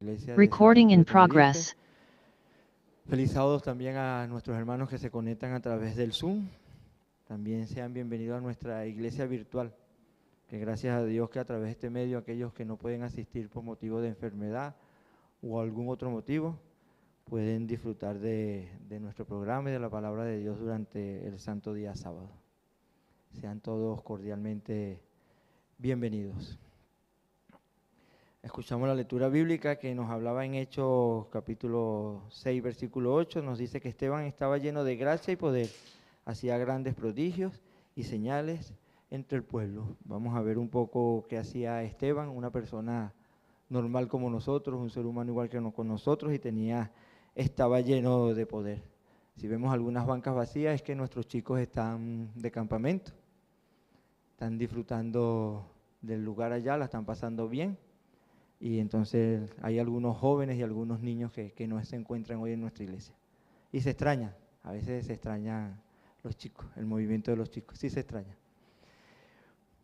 iglesia de Recording in de Tenerife. progress. Feliz sábado también a nuestros hermanos que se conectan a través del Zoom. También sean bienvenidos a nuestra iglesia virtual, que gracias a Dios que a través de este medio aquellos que no pueden asistir por motivo de enfermedad o algún otro motivo, pueden disfrutar de nuestro programa y de la palabra de Dios durante el santo día sábado. Sean todos cordialmente bienvenidos. Escuchamos la lectura bíblica que nos hablaba en Hechos capítulo 6, versículo 8, nos dice que Esteban estaba lleno de gracia y poder, hacía grandes prodigios y señales entre el pueblo. Vamos a ver un poco qué hacía Esteban, una persona normal como nosotros, un ser humano igual que con nosotros, y estaba lleno de poder. Si vemos algunas bancas vacías es que nuestros chicos están de campamento, están disfrutando del lugar allá, la están pasando bien, y entonces hay algunos jóvenes y algunos niños que no se encuentran hoy en nuestra iglesia. Y se extrañan, a veces se extrañan los chicos, el movimiento de los chicos, sí se extraña.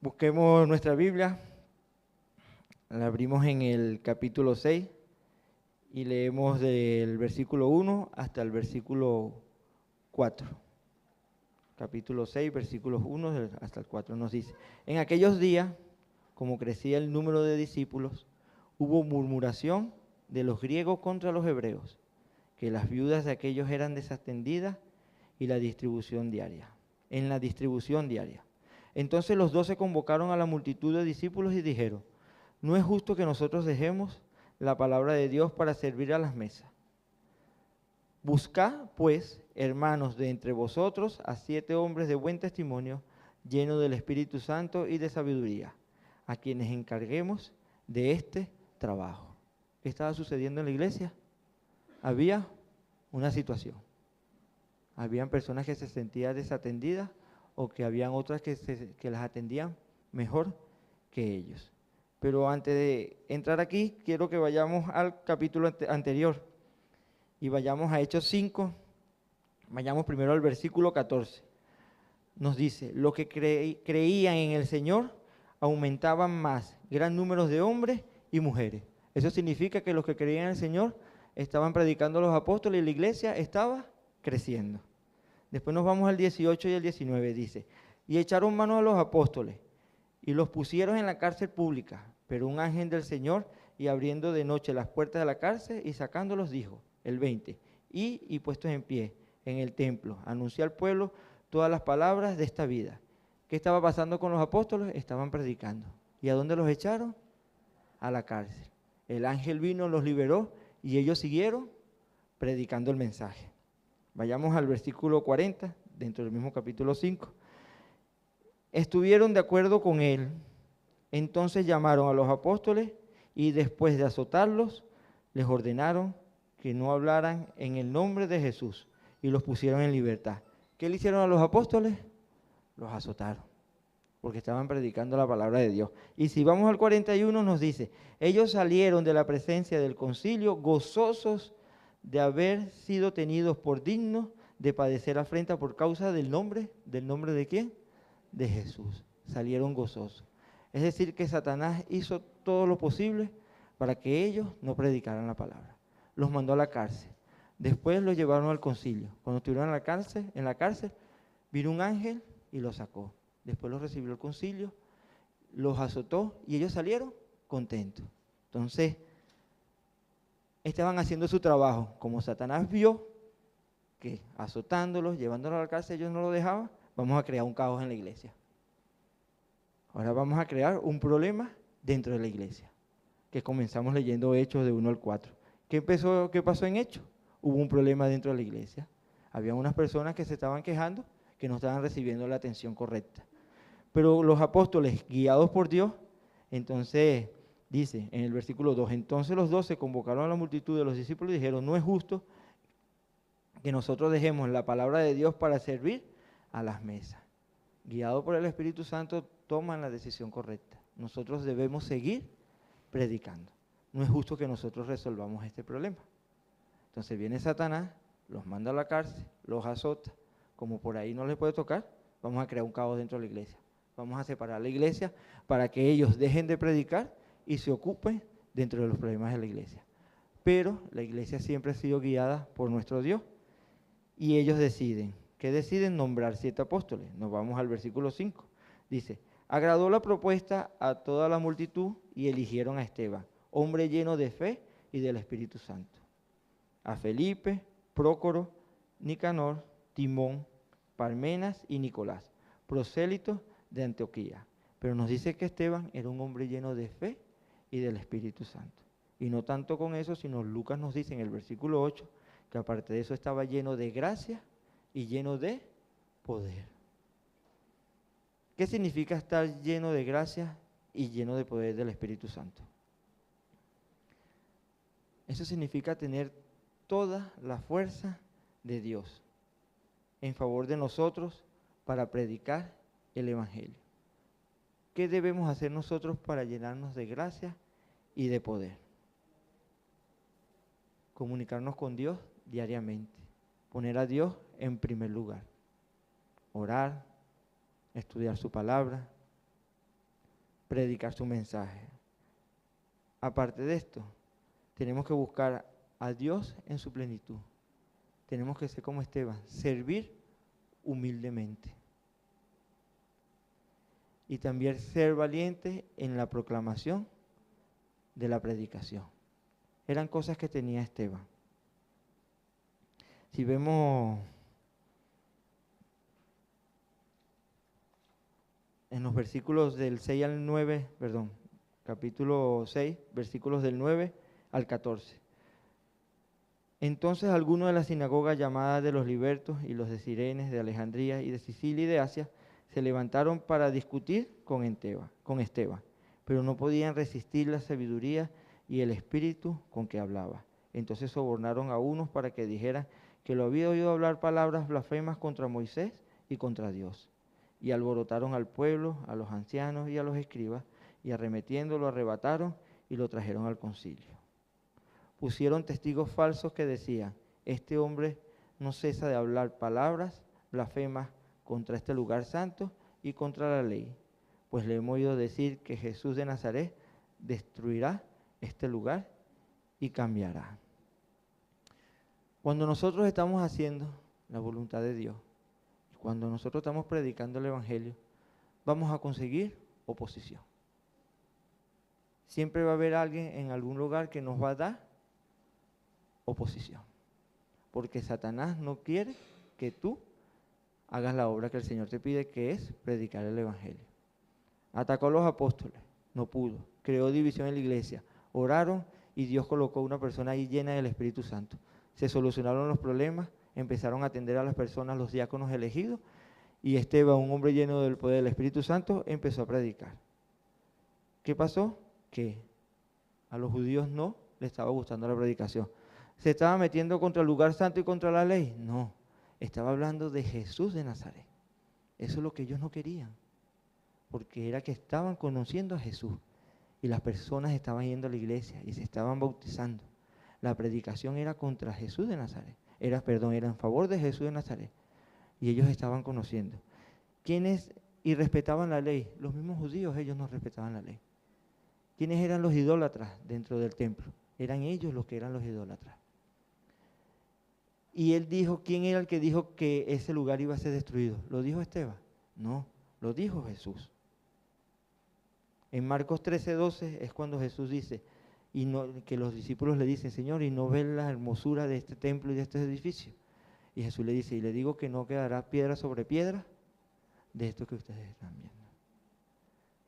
Busquemos nuestra Biblia, la abrimos en el capítulo 6 y leemos del versículo 1 hasta el versículo 4. Capítulo 6, versículos 1 hasta el 4 nos dice: en aquellos días, como crecía el número de discípulos, hubo murmuración de los griegos contra los hebreos, que las viudas de aquellos eran desatendidas en la distribución diaria. Entonces los 12 convocaron a la multitud de discípulos y dijeron: no es justo que nosotros dejemos la palabra de Dios para servir a las mesas. Buscad, pues, hermanos, de entre vosotros a 7 hombres de buen testimonio, llenos del Espíritu Santo y de sabiduría, a quienes encarguemos de este trabajo. ¿Qué estaba sucediendo en la iglesia? Había una situación. Habían personas que se sentían desatendidas o que habían otras que las atendían mejor que ellos. Pero antes de entrar aquí, quiero que vayamos al capítulo anterior y vayamos a Hechos 5, vayamos primero al versículo 14. Nos dice: los que creían en el Señor aumentaban más, gran número de hombres y mujeres. Eso significa que los que creían en el Señor estaban predicando a los apóstoles y la iglesia estaba creciendo. Después nos vamos al 18 y el 19, dice: y echaron mano a los apóstoles y los pusieron en la cárcel pública, pero un ángel del Señor, y abriendo de noche las puertas de la cárcel y sacándolos, dijo, el 20, y puestos en pie en el templo, anunció al pueblo todas las palabras de esta vida. ¿Qué estaba pasando con los apóstoles? Estaban predicando. ¿Y a dónde los echaron? A la cárcel. El ángel vino, los liberó y ellos siguieron predicando el mensaje. Vayamos al versículo 40, dentro del mismo capítulo 5. Estuvieron de acuerdo con él. Entonces llamaron a los apóstoles y después de azotarlos, les ordenaron que no hablaran en el nombre de Jesús y los pusieron en libertad. ¿Qué le hicieron a los apóstoles? Los azotaron, porque estaban predicando la palabra de Dios. Y si vamos al 41 nos dice: ellos salieron de la presencia del concilio gozosos de haber sido tenidos por dignos de padecer afrenta por causa del nombre ¿de quién? De Jesús. Salieron gozosos. Es decir, que Satanás hizo todo lo posible para que ellos no predicaran la palabra. Los mandó a la cárcel. Después los llevaron al concilio. Cuando estuvieron en la cárcel, vino un ángel y los sacó. Después los recibió el concilio, los azotó y ellos salieron contentos. Entonces, estaban haciendo su trabajo. Como Satanás vio que azotándolos, llevándolos a la cárcel, ellos no lo dejaban, vamos a crear un caos en la iglesia. Ahora vamos a crear un problema dentro de la iglesia, que comenzamos leyendo Hechos de 1 al 4. ¿Qué pasó en Hechos? Hubo un problema dentro de la iglesia. Había unas personas que se estaban quejando que no estaban recibiendo la atención correcta. Pero los apóstoles, guiados por Dios, entonces dice en el versículo 2, entonces los 12 convocaron a la multitud de los discípulos y dijeron: no es justo que nosotros dejemos la palabra de Dios para servir a las mesas. Guiados por el Espíritu Santo, toman la decisión correcta. Nosotros debemos seguir predicando. No es justo que nosotros resolvamos este problema. Entonces viene Satanás, los manda a la cárcel, los azota. Como por ahí no les puede tocar, vamos a crear un caos dentro de la iglesia. Vamos a separar la iglesia para que ellos dejen de predicar y se ocupen dentro de los problemas de la iglesia. pero la iglesia siempre ha sido guiada por nuestro Dios. Y ellos deciden, ¿qué deciden? Nombrar 7 apóstoles. Nos vamos al versículo 5. Dice, agradó la propuesta a toda la multitud y eligieron a Esteban, hombre lleno de fe y del Espíritu Santo. A Felipe, Prócoro, Nicanor, Timón, Parmenas y Nicolás, prosélitos de Antioquía. Pero nos dice que Esteban era un hombre lleno de fe y del Espíritu Santo. Y no tanto con eso, sino Lucas nos dice en el versículo 8 que aparte de eso estaba lleno de gracia y lleno de poder. ¿Qué significa estar lleno de gracia y lleno de poder del Espíritu Santo? Eso significa tener toda la fuerza de Dios en favor de nosotros para predicar el Evangelio. ¿Qué debemos hacer nosotros para llenarnos de gracia y de poder? Comunicarnos con Dios diariamente, poner a Dios en primer lugar, orar, estudiar su palabra, predicar su mensaje. Aparte de esto, tenemos que buscar a Dios en su plenitud. Tenemos que ser como Esteban, servir humildemente. Y también ser valientes en la proclamación de la predicación. Eran cosas que tenía Esteban. Si vemos en los versículos del 6 al 9, capítulo 6, versículos del 9 al 14. Entonces algunos de la sinagoga llamada de los libertos y los de Cirenes, de Alejandría y de Sicilia y de Asia, se levantaron para discutir con Esteban, pero no podían resistir la sabiduría y el espíritu con que hablaba. Entonces sobornaron a unos para que dijeran que lo había oído hablar palabras blasfemas contra Moisés y contra Dios. Y alborotaron al pueblo, a los ancianos y a los escribas, y arremetiendo lo arrebataron y lo trajeron al concilio. Pusieron testigos falsos que decían, este hombre no cesa de hablar palabras blasfemas contra este lugar santo y contra la ley, pues le hemos oído decir que Jesús de Nazaret destruirá este lugar y cambiará. Cuando nosotros estamos haciendo la voluntad de Dios, cuando nosotros estamos predicando el Evangelio, vamos a conseguir oposición. Siempre va a haber alguien en algún lugar que nos va a dar oposición, porque Satanás no quiere que tú hagas la obra que el Señor te pide, que es predicar el Evangelio. Atacó a los apóstoles, no pudo, creó división en la iglesia, oraron y Dios colocó una persona ahí llena del Espíritu Santo. Se solucionaron los problemas, empezaron a atender a las personas, los diáconos elegidos, y Esteban, un hombre lleno del poder del Espíritu Santo, empezó a predicar. ¿Qué pasó? Que a los judíos no les estaba gustando la predicación. ¿Se estaba metiendo contra el lugar santo y contra la ley? No, estaba hablando de Jesús de Nazaret. Eso es lo que ellos no querían, porque era que estaban conociendo a Jesús y las personas estaban yendo a la iglesia y se estaban bautizando. La predicación era contra Jesús de Nazaret, era en favor de Jesús de Nazaret, y ellos estaban conociendo. ¿Quiénes y respetaban la ley? Los mismos judíos, ellos no respetaban la ley. ¿Quiénes eran los idólatras dentro del templo? Eran ellos los que eran los idólatras. Y él dijo, ¿quién era el que dijo que ese lugar iba a ser destruido? ¿Lo dijo Esteban? No, lo dijo Jesús. En Marcos 13:12 es cuando Jesús dice, que los discípulos le dicen, Señor, ¿y no ven la hermosura de este templo y de este edificio? Y Jesús le dice, y le digo que no quedará piedra sobre piedra de esto que ustedes están viendo.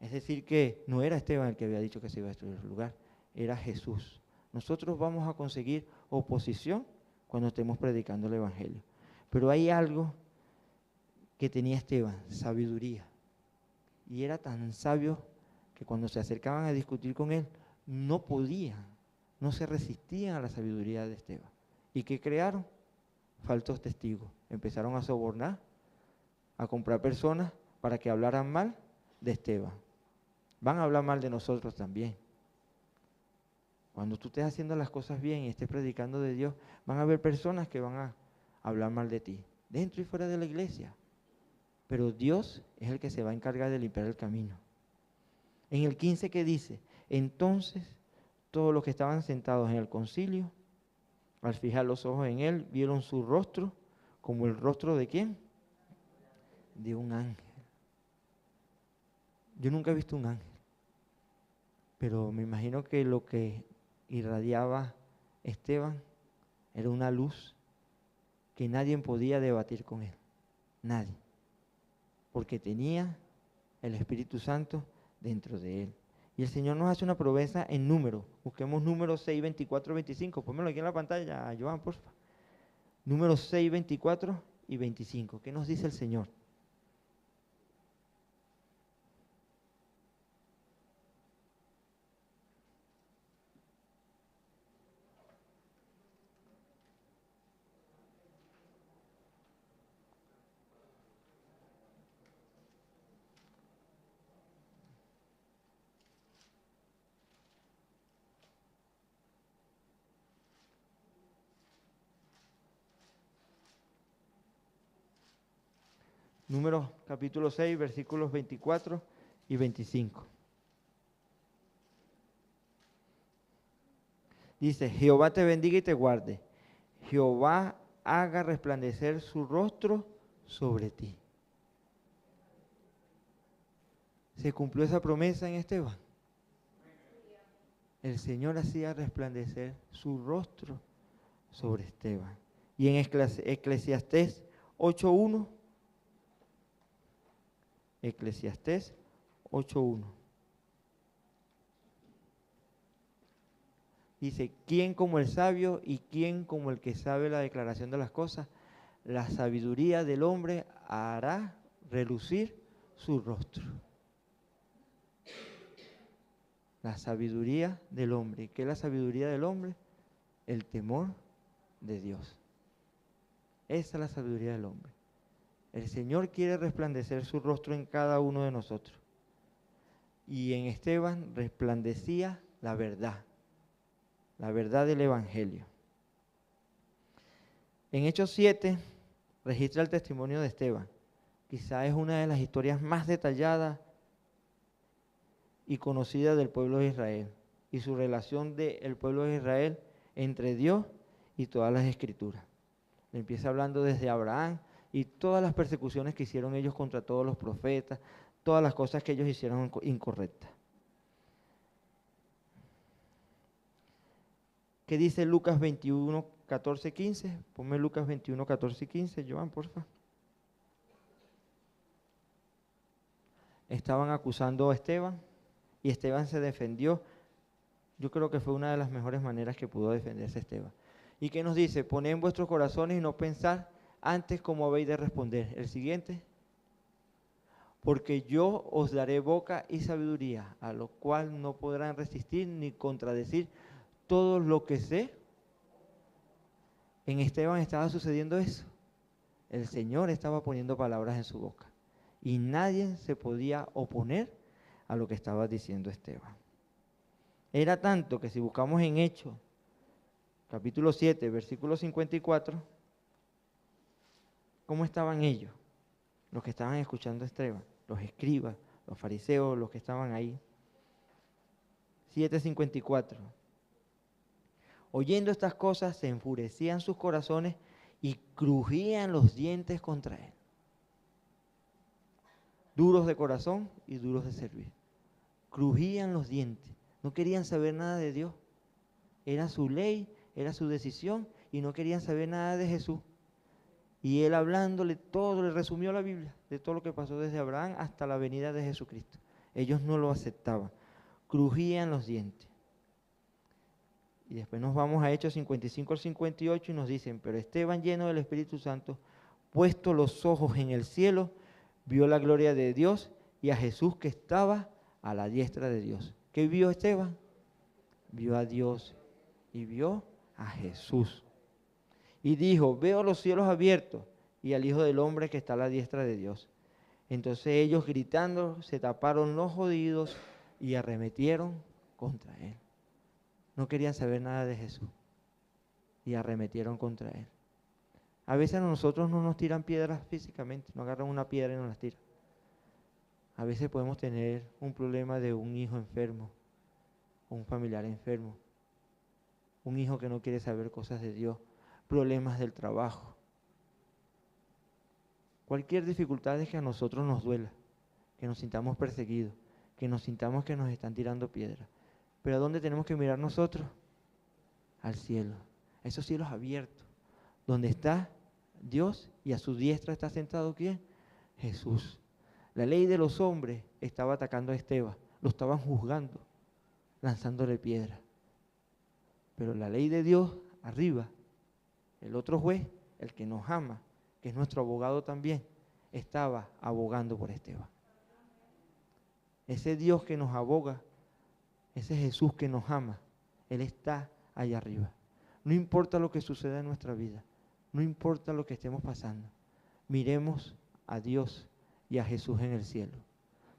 Es decir, que no era Esteban el que había dicho que se iba a destruir el lugar, era Jesús. Nosotros vamos a conseguir oposición cuando estemos predicando el Evangelio. Pero hay algo que tenía Esteban, sabiduría. Y era tan sabio que cuando se acercaban a discutir con él, no podían, no se resistían a la sabiduría de Esteban. ¿Y qué crearon? Falsos testigos. Empezaron a sobornar, a comprar personas para que hablaran mal de Esteban. Van a hablar mal de nosotros también. Cuando tú estés haciendo las cosas bien y estés predicando de Dios, van a haber personas que van a hablar mal de ti, dentro y fuera de la iglesia. Pero Dios es el que se va a encargar de limpiar el camino. En el 15 que dice, entonces todos los que estaban sentados en el concilio, al fijar los ojos en él, vieron su rostro como el rostro de ¿quién? De un ángel. Yo nunca he visto un ángel, pero me imagino que lo que irradiaba Esteban era una luz que nadie podía debatir con él, nadie, porque tenía el Espíritu Santo dentro de él. Y el Señor nos hace una promesa en número. Busquemos números 6, 24, 25. Pónmelo aquí en la pantalla, Joan, por favor. Números 6, 24 y 25. ¿Qué nos dice el Señor? Números capítulo 6, versículos 24 y 25. Dice, Jehová te bendiga y te guarde. Jehová haga resplandecer su rostro sobre ti. ¿Se cumplió esa promesa en Esteban? El Señor hacía resplandecer su rostro sobre Esteban. Y en Eclesiastés 8.1, Eclesiastés 8.1. Dice, ¿quién como el sabio y quién como el que sabe la declaración de las cosas? La sabiduría del hombre hará relucir su rostro. La sabiduría del hombre. ¿Qué es la sabiduría del hombre? El temor de Dios. Esa es la sabiduría del hombre. El Señor quiere resplandecer su rostro en cada uno de nosotros. Y en Esteban resplandecía la verdad del Evangelio. En Hechos 7 registra el testimonio de Esteban. Quizás es una de las historias más detalladas y conocida del pueblo de Israel y su relación del pueblo de Israel entre Dios y todas las escrituras. Empieza hablando desde Abraham y todas las persecuciones que hicieron ellos contra todos los profetas, todas las cosas que ellos hicieron incorrectas. ¿Qué dice Lucas 21, 14, 15? Ponme Lucas 21, 14 y 15, Joan, porfa. Estaban acusando a Esteban y Esteban se defendió. Yo creo que fue una de las mejores maneras que pudo defenderse Esteban. ¿Y qué nos dice? Poned en vuestros corazones y no pensar antes cómo habéis de responder. El siguiente. Porque yo os daré boca y sabiduría, a lo cual no podrán resistir ni contradecir todo lo que sé. En Esteban estaba sucediendo eso. El Señor estaba poniendo palabras en su boca. Y nadie se podía oponer a lo que estaba diciendo Esteban. Era tanto que si buscamos en Hechos, capítulo 7, versículo 54, ¿cómo estaban ellos? Los que estaban escuchando a Esteban, los escribas, los fariseos, los que estaban ahí. 7:54. Oyendo estas cosas, se enfurecían sus corazones y crujían los dientes contra él. Duros de corazón y duros de servir. Crujían los dientes. No querían saber nada de Dios. Era su ley, era su decisión y no querían saber nada de Jesús. Y él hablándole todo, le resumió la Biblia, de todo lo que pasó desde Abraham hasta la venida de Jesucristo. Ellos no lo aceptaban. Crujían los dientes. Y después nos vamos a Hechos 55 al 58 y nos dicen, pero Esteban, lleno del Espíritu Santo, puesto los ojos en el cielo, vio la gloria de Dios y a Jesús que estaba a la diestra de Dios. ¿Qué vio Esteban? Vio a Dios y vio a Jesús. Y dijo, veo los cielos abiertos y al Hijo del Hombre que está a la diestra de Dios. Entonces ellos gritando se taparon los oídos y arremetieron contra él. No querían saber nada de Jesús y arremetieron contra él. A veces a nosotros no nos tiran piedras físicamente, nos agarran una piedra y nos las tiran. A veces podemos tener un problema de un hijo enfermo o un familiar enfermo un hijo que no quiere saber cosas de Dios, problemas del trabajo. Cualquier dificultad que a nosotros nos duela, que nos sintamos perseguidos, que nos sintamos que nos están tirando piedras. Pero ¿a dónde tenemos que mirar nosotros? Al cielo, a esos cielos abiertos, donde está Dios y a su diestra está sentado ¿quién? Jesús. La ley de los hombres estaba atacando a Esteban, lo estaban juzgando, lanzándole piedras. Pero la ley de Dios arriba, el otro juez, el que nos ama, que es nuestro abogado también, estaba abogando por Esteban. Ese Dios que nos aboga, ese Jesús que nos ama, Él está allá arriba. No importa lo que suceda en nuestra vida, no importa lo que estemos pasando, miremos a Dios y a Jesús en el cielo.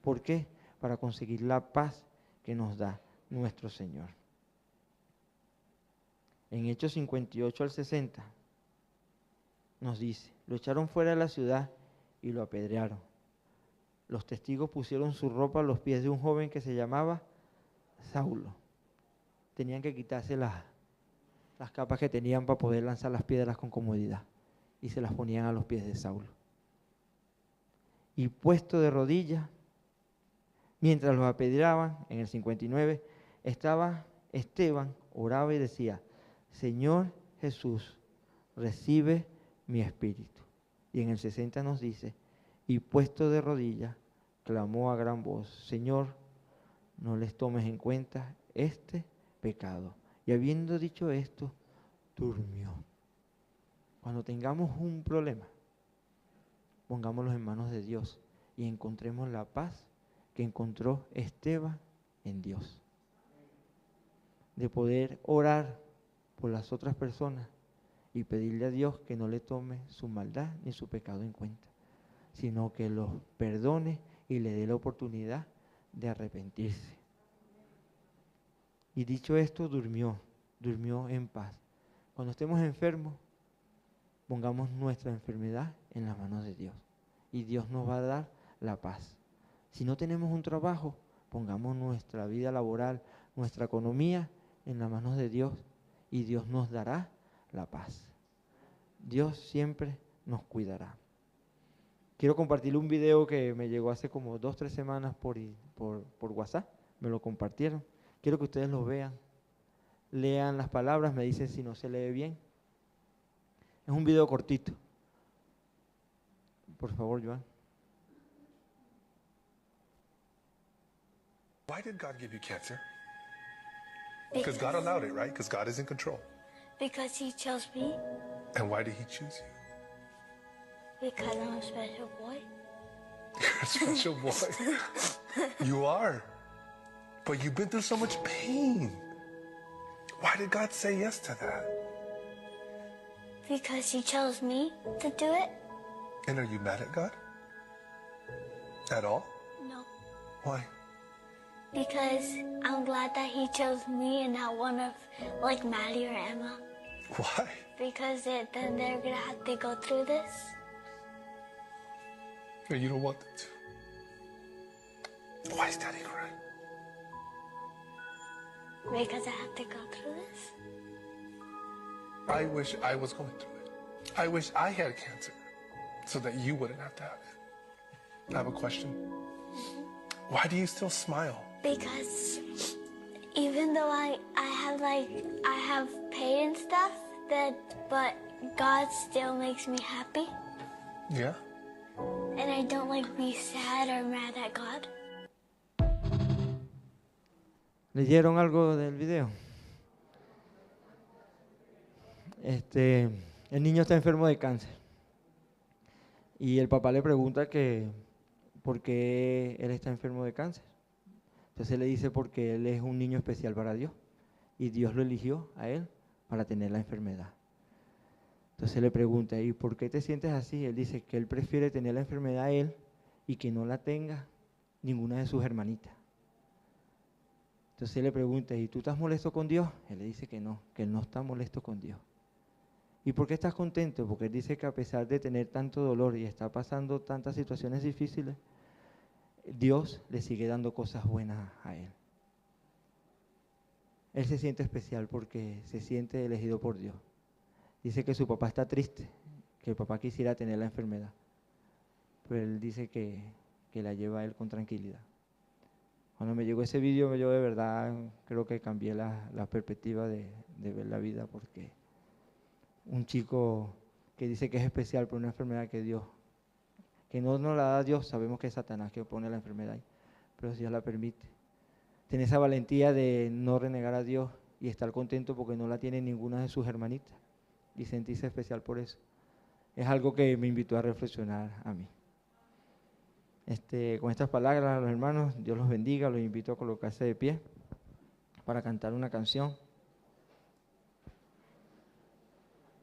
¿Por qué? Para conseguir la paz que nos da nuestro Señor. En Hechos 58 al 60 nos dice, lo echaron fuera de la ciudad y lo apedrearon. Los testigos pusieron su ropa a los pies de un joven que se llamaba Saulo. Tenían que quitarse las capas que tenían para poder lanzar las piedras con comodidad y se las ponían a los pies de Saulo. Y puesto de rodillas, mientras los apedreaban, en el 59, estaba Esteban, oraba y decía, Señor Jesús, recibe mi espíritu. Y en el 60 nos dice, y puesto de rodillas, clamó a gran voz, Señor, no les tomes en cuenta este pecado. Y habiendo dicho esto, durmió. Cuando tengamos un problema, pongámoslo en manos de Dios y encontremos la paz que encontró Esteban en Dios. De poder orar por las otras personas y pedirle a Dios que no le tome su maldad ni su pecado en cuenta, sino que los perdone y le dé la oportunidad de arrepentirse. Y dicho esto, durmió en paz. Cuando estemos enfermos, pongamos nuestra enfermedad en las manos de Dios y Dios nos va a dar la paz. Si no tenemos un trabajo, pongamos nuestra vida laboral, nuestra economía en las manos de Dios y Dios nos dará la paz. Dios siempre nos cuidará. Quiero compartirle un video que me llegó hace como 2 o 3 semanas por WhatsApp. Me lo compartieron. Quiero que ustedes lo vean. Lean las palabras, me dicen si no se lee bien. Es un video cortito. Por favor, Joan. Why did God give you cancer? Because God allowed it, right? Because God is in control. Because he chose me. And why did he choose you? Because I'm a special boy. You're a special boy. You are. But you've been through so much pain. Why did God say yes to that? Because he chose me to do it. And are you mad at God? At all? No. Why? Because I'm glad that he chose me and not one of like Maddie or Emma. Why? Because then they're gonna have to go through this. No, you don't want them to. Why is Daddy crying? Because I have to go through this. I wish I was going through it. I wish I had cancer so that you wouldn't have to have it. I have a question. Why do you still smile? Because even though I have pain and stuff, but God still makes me happy. Yeah? And I don't be sad or mad at God. ¿Leyeron algo del video? El niño está enfermo de cáncer. Y el papá le pregunta que por qué él está enfermo de cáncer. Entonces le dice porque él es un niño especial para Dios. Y Dios lo eligió a él para tener la enfermedad. Entonces le pregunta, ¿y por qué te sientes así? Él dice que él prefiere tener la enfermedad a él y que no la tenga ninguna de sus hermanitas. Entonces él le pregunta, ¿y tú estás molesto con Dios? Él le dice que no está molesto con Dios. ¿Y por qué estás contento? Porque él dice que a pesar de tener tanto dolor y está pasando tantas situaciones difíciles, Dios le sigue dando cosas buenas a él. él se siente especial porque se siente elegido por Dios. Dice que su papá está triste, que el papá quisiera tener la enfermedad, pero él dice que la lleva a él con tranquilidad. Cuando me llegó ese vídeo, yo de verdad creo que cambié la perspectiva de ver la vida, porque un chico que dice que es especial por una enfermedad que Dios, que no nos la da Dios, sabemos que es Satanás que pone la enfermedad ahí, pero si Dios la permite. Tiene esa valentía de no renegar a Dios y estar contento porque no la tiene ninguna de sus hermanitas y sentirse especial por eso. Es algo que me invitó a reflexionar a mí. Con estas palabras, los hermanos, Dios los bendiga, los invito a colocarse de pie para cantar una canción.